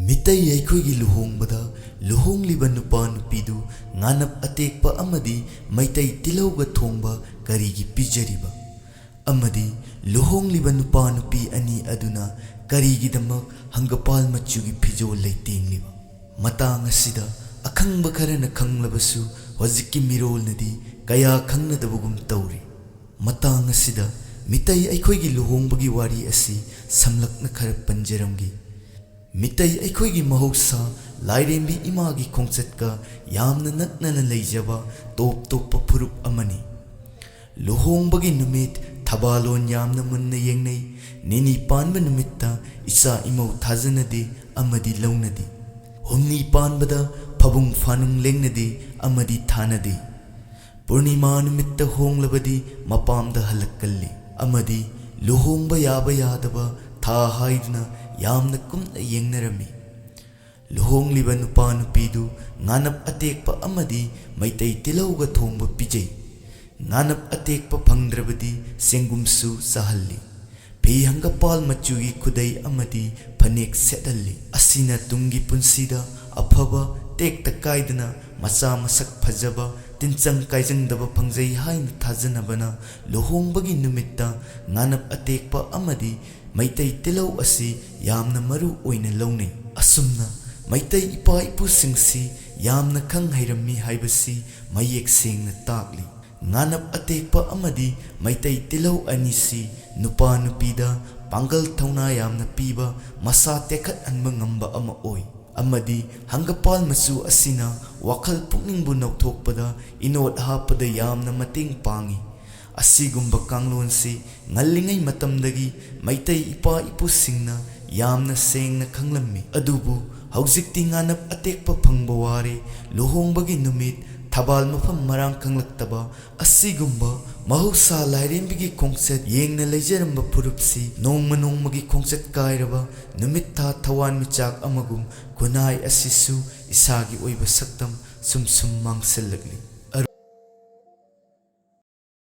मितई अखोगी लुहोंगबदा लुहोंगलिबा नुपा नुपीदु nganap atekpa amadi maitai tilauga thongba karigi pijariba amadi luhongliba nupa nupi ani aduna karigidamak hangapal machugi phijo leitingliba matang asida akhangba kharana khanglabasu hojikki mirol nadi kaya khangnadabugum tawri matang asida mitai aikoigi luhongbagi wari asi samlakna khara panjaramgi मितई अखोगी महौसा लाइरेंबी Imangi खोंगचटका यामना नकनना लेजबा टोप टोप फुरुप अमनी लुहोंबगी नुमित थबालोन यामना मुन्ना येंगनै निनी पानबा नुमित्ता इचा इमौ थाजनदि अमदी लौनदि हुमनी पानबदा फबुंग फानुंग लेंगनदि अमदी थानदि पूर्णिमा नुमित्ता होंगलबदि मपामदा हलक्कल्ली अमदी लुहोंबा याबा यादबा था हाइदना यामना कुमना येंगनरमी लुहोंगलिबा नुपा नुपीदु nganap atekpa amadi maitai tilauga thongba pijai nganap atekpa phangdrabadi sengumsu sahalli phi hangapal machugi khudai amadi phanek setalli asina tungi punsida afaba tekta kaidana macha masak phajaba tinchang kaijangdaba phangjai haina thajanabana luhongbagi numitta nganap atekpa amadi maitai tilau asi yamna maru oina launai asumna maitai ipa ipu singsi yamna khang hairammi haibasi mayek sengna takli nganap atekpa amadi maitai tilau anisi nupa nupida pangal thauna yamna piba masa tekhat anba ngamba ama oi amadi hangapal masu asina wakhal pukningbu nauthokpada inot hapada yamna mating pangi asigumba kanglonsi ngallingai matamdagi maitai ipa ipu singna yamna sengna khanglammi adubu haujikti nganap atekpa phangba ware luhongbagi numit thabal mafam marang khanglaktaba asigumba mahausa lairembigi khongset yengna leijaramba purupsi nongmagi khongset kairaba numit tha thawan michak amagum kunai asisu isagi oiba saktam sum mangselagli